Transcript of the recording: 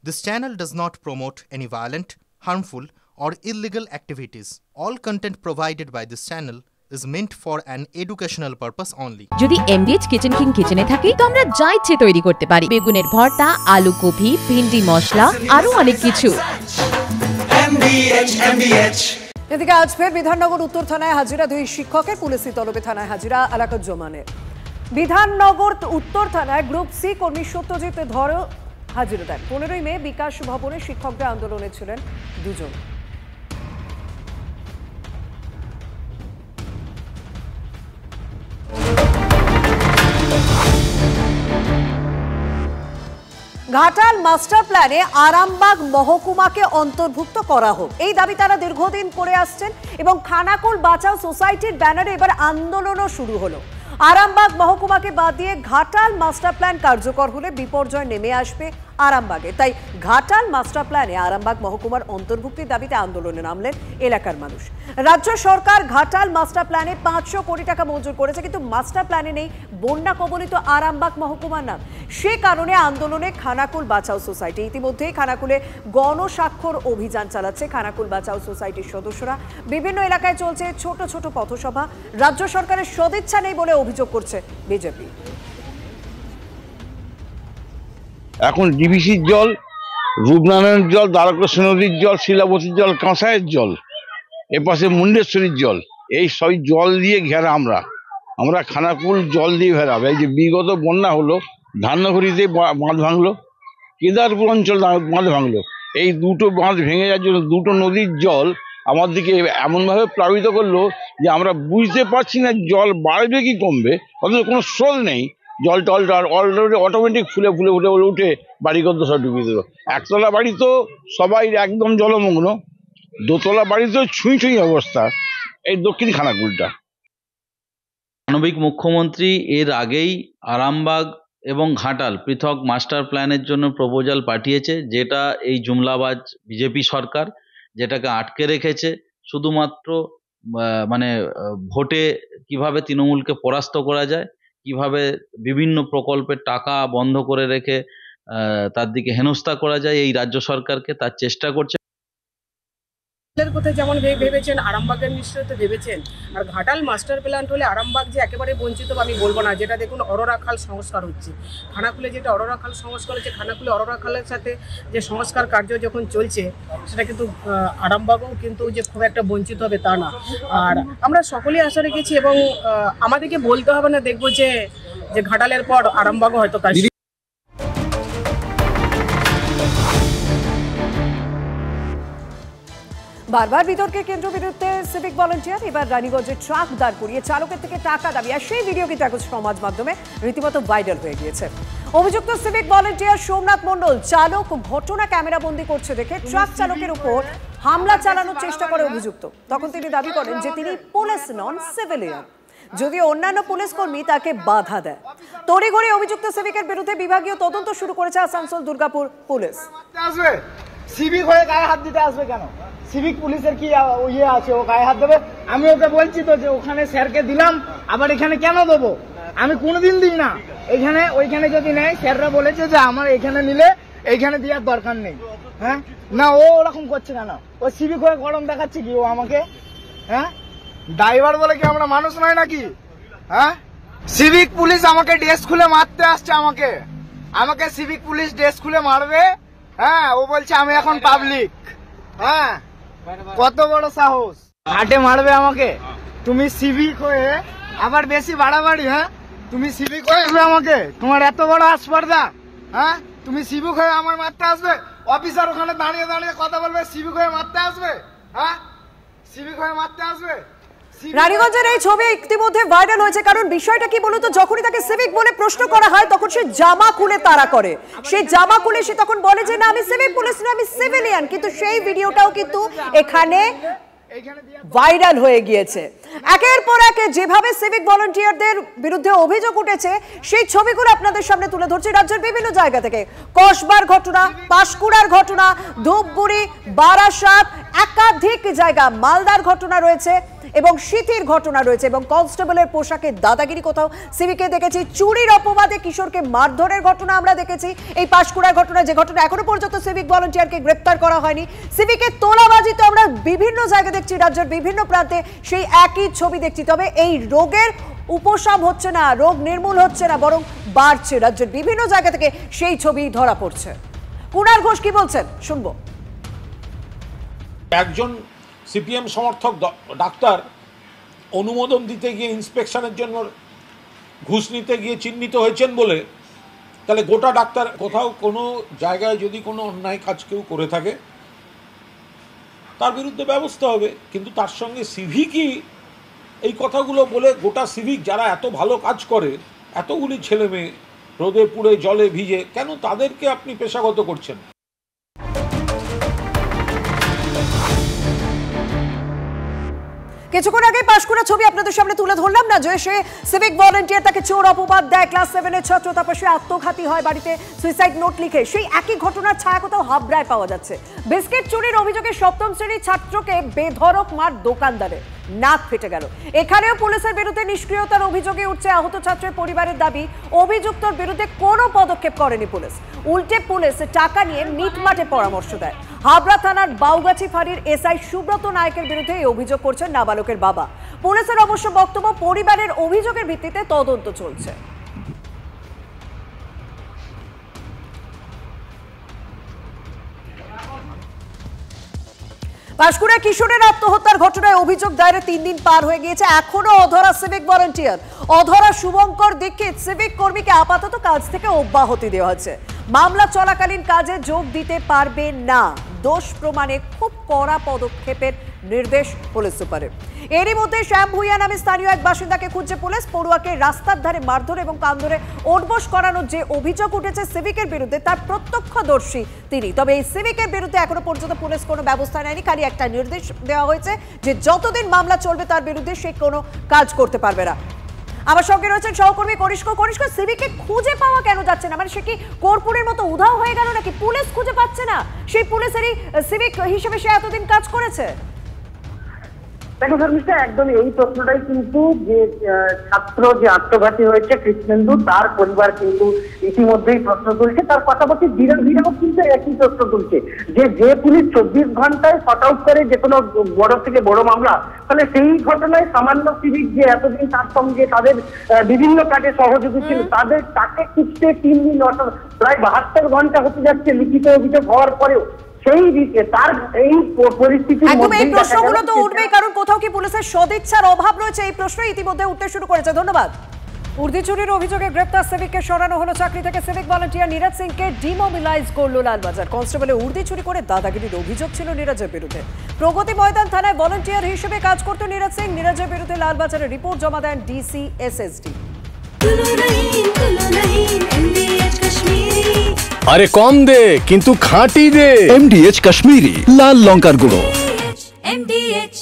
This channel does not promote any violent, harmful, or illegal activities. All content provided by this channel is meant for an educational purpose only. যদি MDH kitchen king কিচেনে থাকি তো আমরা যা ইচ্ছে তৈরি করতে পারি। বেগুনের ভর্তা, আলু কপি, ভিন্ডি মশলা, আরো অনেক কিছু। এদিকে আজ ফের বিধাননগর উত্তর থানায় হাজিরা দুই শিক্ষকের, পুলিশি তলবে থানায় হাজিরা আলাকুজ্জামানের। বিধাননগর উত্তর থানায় গ্রুপ সি কর্মী সত্যজিৎ ধর হাজিরা দেন। 15ই মে বিকাশ ভবনে শিক্ষকদের আন্দোলনে ছিলেন দুজন। ঘাটাল মাস্টার প্ল্যানে আরামবাগ মহকুমাকে অন্তর্ভুক্ত করা হোক, এই দাবি তারা দীর্ঘদিন করে আসছেন এবং খানাকুল বাঁচাও সোসাইটির ব্যানারে এবার আন্দোলনও শুরু হলো। আরামবাগ মহকুমাকে বাদ দিয়ে ঘাটাল মাস্টার প্ল্যান কার্যকর হলে বিপর্যয় নেমে আসবে আরামবাগে। তাই ঘাটাল মাস্টার প্ল্যানে আরামবাগ মহকুমার অন্তর্ভুক্তির দাবিতে আন্দোলনে নামলেন এলাকার মানুষ। রাজ্য সরকার ঘাটাল মাস্টার প্ল্যানে 500 কোটি টাকা মঞ্জুর করেছে, কিন্তু মাস্টার প্ল্যানে নেই বন্যা কবলিত আরামবাগ মহকুমার নাম। সে কারণে আন্দোলনে খানাকুল বাঁচাও সোসাইটি। ইতিমধ্যেই খানাকুলে গণস্বাক্ষর অভিযান চালাচ্ছে খানাকুল বাঁচাও সোসাইটির সদস্যরা। বিভিন্ন এলাকায় চলছে ছোট ছোট পথসভা। রাজ্য সরকারের সদিচ্ছা নেই বলে অভিযোগ করছে বিজেপি। এখন ডিবিসির জল, রূপনারায়ণের জল, দ্বারকাশী নদীর জল, শিলাবতীর জল, কাঁসাইয়ের জল, এপাশে মুন্ডেশ্বরীর জল, এই সব জল দিয়ে ঘেরা আমরা খানাকুল জল দিয়ে ঘেরা। এই যে বিগত বন্যা হলো, ধান্যঘড়িতে বাঁধ ভাঙলো, কেদারপুর অঞ্চল বাঁধ ভাঙলো। এই দুটো বাঁধ ভেঙে যাওয়ার জন্য দুটো নদীর জল আমার দিকে এমনভাবে প্লাবিত করলো যে আমরা বুঝতে পারছি না জল বাড়বে কি কমবে, অথচ কোনো স্রোত নেই। জল টলটা অলরেডি অটোমেটিক ফুলে ফুলে উঠে উঠে বাড়িঘর সব ডুবিয়ে দিল। একতলা বাড়ি তো সবাই একদম জলমগ্ন, দোতলা বাড়িতেও ছুঁই ছুঁই অবস্থা। এই দক্ষিণ খানাকুলটা। মানবিক মুখ্যমন্ত্রী এর আগেই আরামবাগ এবং ঘাটাল পৃথক মাস্টার প্ল্যানের জন্য প্রপোজাল পাঠিয়েছে, যেটা এই জুমলাবাজ বিজেপি সরকার যেটাকে আটকে রেখেছে। শুধুমাত্র ভোটে কিভাবে তৃণমূলকে পরাস্ত করা যায়, কিভাবে বিভিন্ন প্রকল্পের টাকা বন্ধ করে রেখে তার দিকে হেনস্থা করা যায়, এই রাজ্য সরকারকে তার চেষ্টা করছে। কোথায় যেমন ভেবেছেন, আরামবাগের নিশ্চয়ই তো ভেবেছেন। আর ঘাটাল মাস্টার প্ল্যান হলে আরামবাগ যে একেবারে বঞ্চিত আমি বলবো না। যেটা দেখুন অরোরা খাল সংস্কার হচ্ছে খানাকুলে, যেটা অরোরা খাল সংস্কার হচ্ছে খানাকুলে, অরোরা খালের সাথে যে সংস্কার কার্য যখন চলছে সেটা কিন্তু আরামবাগও কিন্তু যে খুব একটা বঞ্চিত হবে তা না। আর আমরা সকলেই আশা রেখেছি এবং আমাদেরকে বলতে হবে না, দেখবো যে ঘাটালের পর আরামবাগও হয়তো তার। বারবার বিতর্কের কেন্দ্রবিন্দুতে সিভিক ভলান্টিয়ার, এবার রানীগঞ্জে ট্রাক দাঁড় করিয়ে চালকের থেকে টাকা দাবি। আর সেই ভিডিও কিন্তু এখন সমাজ মাধ্যমে রীতিমতো ভাইরাল হয়ে গিয়েছে। অভিযুক্ত সিভিক ভলান্টিয়ার সোমনাথ মণ্ডল চালক ঘটনা ক্যামেরাবন্দি করছে দেখে ট্রাক চালকের উপর হামলা চালানোর চেষ্টা করে অভিযুক্ত। তখন তিনি দাবি করেন যে তিনি পুলিশ নন, সিভিলিয়ান, যদিও অন্যান্য পুলিশ কর্মী তাকে বাধা দেয়। তড়িঘড়ি অভিযুক্ত সিভিকের বিরুদ্ধে বিভাগীয় তদন্ত শুরু করেছে আসানসোল দুর্গাপুর পুলিশ। সিভিক হয়ে গায়ে হাত দিতে আসবে কেন? সিভিক পুলিশের কি ইয়ে আছে ও গায়ে হাত দেবে? আমি ওকে বলছি তো যে ওখানে স্যারকে দিলাম, আবার এখানে কেন দেবো? আমি কোনোদিন দিই না। এখানে ওইখানে যদি নেই, স্যাররা বলেছে যে আমার এখানে নিলে এইখানে দেওয়ার দরকার নেই। হ্যাঁ না, ও ওরকম করছে কেন? ও সিভিক হয়ে গরম দেখাচ্ছে কি ও আমাকে? হ্যাঁ, ড্রাইভার বলে কি আমরা মানুষ নয় নাকি? হ্যাঁ, সিভিক পুলিশ আমাকে ড্রেস খুলে মারতে আসছে। আমাকে সিভিক পুলিশ ড্রেস খুলে মারবে। হ্যাঁ, ও বলছে আমি এখন পাবলিক। হ্যাঁ, কত বড় সাহস! হাটে মারবে আমাকে? তুমি সিভিক হয়ে আবার বেশি বাড়াবাড়ি। হ্যাঁ, তুমি সিভিক হয়ে আসবে আমাকে? তোমার এত বড় আসপর্দা? হ্যাঁ, তুমি সিভিক হয়ে আমার মারতে আসবে? অফিসার ওখানে দাঁড়িয়ে দাঁড়িয়ে কথা বলবে, সিভিক হয়ে মারতে আসবে? হ্যাঁ, সিভিক হয়ে মারতে আসবে? রানীগঞ্জের এই ছবি ইতিমধ্যে ভাইরাল হয়েছে, কারণ বিষয়টা কি বলতো, যখনই তাকে সিভিক বলে প্রশ্ন করা হয় তখন সে জামা খুলে তাড়া করে। সেই জামা খুলে সে তখন বলে যে না আমি সিভিক পুলিশ না, আমি সিভিলিয়ান। কিন্তু সেই ভিডিওটাও কিন্তু এখানে ভাইরাল হয়ে গিয়েছে। একের পর এক যেভাবে সিভিক ভলান্টিয়ারদের বিরুদ্ধে অভিযোগ উঠেছে সেই ছবিগুলো আপনাদের সামনে তুলে ধরছে রাজ্যের বিভিন্ন জায়গা থেকে। কসবার ঘটনা, পাঁশকুড়ার ঘটনা, ধূপগুড়ি, বারাসাত, একাধিক জায়গা মালদার ঘটনা রয়েছে এবং শীতের ঘটনা রয়েছে এবং কনস্টেবলের পোশাকে দাদাগিরি কোথাও সিভিকে দেখেছি, চুরির অপবাদে কিশোরকে মারধরের ঘটনা আমরা দেখেছি, এই পাঁশকুড়ার ঘটনা যে ঘটনা এখনো পর্যন্ত সিভিক ভলান্টিয়ারকে গ্রেপ্তার করা হয়নি, সিভিকের তোলাবাজি তো আমরা বিভিন্ন জায়গায় দেখছি, রাজ্যের বিভিন্ন প্রান্তে সেই একই ছবি দেখছি। তবে এই রোগের উপশম হচ্ছে না, রোগ নির্মূল হচ্ছে না, বরং বাড়ছে। রাজ্যের বিভিন্ন জায়গা থেকে সেই ছবি ধরা পড়ছে। কুণাল ঘোষ কি বলছেন শুনবো। একজন সিপিএম সমর্থক ডাক্তার অনুমোদন দিতে গিয়ে ইন্সপেকশনের জন্য ঘুষ নিতে গিয়ে চিহ্নিত হয়েছেন বলে তাহলে গোটা ডাক্তার কোথাও কোনো জায়গায় যদি কোনো অন্যায় কাজ কেউ করে থাকে তার বিরুদ্ধে ব্যবস্থা হবে, কিন্তু তার সঙ্গে সিভিকই এই কথাগুলো বলে গোটা সিভিক যারা এত ভালো কাজ করে, এতগুলি ছেলে মেয়ে রোদে পুড়ে জলে ভিজে, কেন তাদেরকে আপনি পেশাগত করছেন? কিছুক্ষণ আগে পাঁশকুড়া ছবি আপনাদের সামনে তুলে ধরলাম না, যে সে সিভিক ভলান্টিয়ার তাকে চোর অপবাদ দেয়, ক্লাস 7-এর ছাত্র, তারপর সে আত্মঘাতী হয় বাড়িতে সুইসাইড নোট লিখে। সেই একই ঘটনার ছায়া কোথাও হাবড়ায় পাওয়া যাচ্ছে। বিস্কিট চুরির অভিযোগে 7ম শ্রেণীর ছাত্রকে বেধড়ক মার দোকানদারে, নাক ফেটে গেল। এখানেও পুলিশের বিরুদ্ধে নিষ্ক্রিয়তার অভিযোগে উঠছে আহত ছাত্রের পরিবারের দাবি, অভিযুক্তর বিরুদ্ধে কোনো পদক্ষেপ করেনি পুলিশ, উল্টে পুলিশ টাকা নিয়ে মিটমাটে পরামর্শ দেয়। হাবড়া থানার বাউগাছি ফাঁড়ির এসআই সুব্রত নায়কের বিরুদ্ধে এই অভিযোগ করছেন নাবালকের বাবা। পুলিশের অবশ্য বক্তব্য, পরিবারের অভিযোগের ভিত্তিতে তদন্ত চলছে। পাঁশকুড়া কিশোরের আত্মহত্যার ঘটনায় অভিযোগ দায়েরের 3 দিন পার হয়ে গিয়েছে, এখনো অধরা সিভিক ভলান্টিয়ার। অধরা শুভঙ্কর দীক্ষিত সিভিক কর্মীকে আপাতত কাজ থেকে অব্যাহতি দেওয়া হচ্ছে। মামলা চলাকালীন কাজে যোগ দিতে পারবে না, দোষ প্রমাণে খুব কড়া পদক্ষেপের নির্দেশ পুলিশ সুপারের। এরই মধ্যে শ্যাম ভুইয়া নামে স্থানীয় এক বাসিন্দাকে খুঁজছে পুলিশ। পড়ুয়াকে রাস্তার ধারে মারধর এবং কান ধরে ওঠবোস করানোর যে অভিযোগ উঠেছে সিভিকের বিরুদ্ধে, তার প্রত্যক্ষদর্শী তিনি। তবে এই সিভিকের বিরুদ্ধে এখনো পর্যন্ত পুলিশ কোনো ব্যবস্থা নেয়নি, খালি একটা নির্দেশ দেওয়া হয়েছে যে যতদিন মামলা চলবে তার বিরুদ্ধে সে কোনো কাজ করতে পারবে না। আমার সঙ্গে রয়েছেন সহকর্মী কনিষ্ক। কনিষ্ক, সিভিককে খুঁজে পাওয়া কেন যাচ্ছে না? মানে সে কি কর্পূরের মতো উধাও হয়ে গেল নাকি? পুলিশ খুঁজে পাচ্ছে না? সেই পুলিশেরই সিভিক হিসেবে সে এতদিন কাজ করেছে। দেখো ধর্মিষ্ঠা, একদম এই প্রশ্নটাই কিন্তু যে ছাত্র যে আত্মঘাতী হয়েছে কৃষ্ণেন্দু, তার পরিবার কিন্তু ইতিমধ্যেই প্রশ্ন তুলছে। তার পাশাপাশি বিরোধীরাও কিন্তু একই প্রশ্ন তুলছে যে পুলিশ 24 ঘন্টায় শর্ট আউট করে যে কোনো বড় থেকে বড় মামলা, তাহলে সেই ঘটনায় সামান্য সিভিক যে এতদিন তার সঙ্গে তাদের বিভিন্ন কাজে সহযোগী ছিল, তাকে খুঁজতে 3 দিন অর্থাৎ প্রায় 72 ঘন্টা হতে যাচ্ছে লিখিত অভিযোগ হওয়ার পরেও। সেই দিকে তার এই পরিস্থিতির মধ্যে এই প্রশ্নগুলো তো উঠবেই, কারণ কোথাও কি পুলিশের সদিচ্ছার অভাব রয়েছে? এই প্রশ্ন ইতিমধ্যে উঠতে শুরু করেছে। ধন্যবাদ। উর্দি চুরির অভিযোগে গ্রেপ্তার সিভিককে সরানো হলো চাকরি থেকে। সিভিক ভলান্টিয়ার নীরজ সিংকে ডিমোবিলাইজ করলো লালবাজার। কনস্টেবলে উর্দি চুরি করে দাদাগিরির অভিযোগ ছিল নীরজের বিরুদ্ধে। প্রগতি ময়দান থানায় ভলান্টিয়ার হিসেবে কাজ করত নীরজ সিং। নীরজের বিরুদ্ধে লালবাজারে রিপোর্ট জমা দেন ডিসি এসএসডি। আরে কম দে কিন্তু খাঁটি দে। MDH কাশ্মীরি লাল লঙ্কার গুঁড়ো। MDH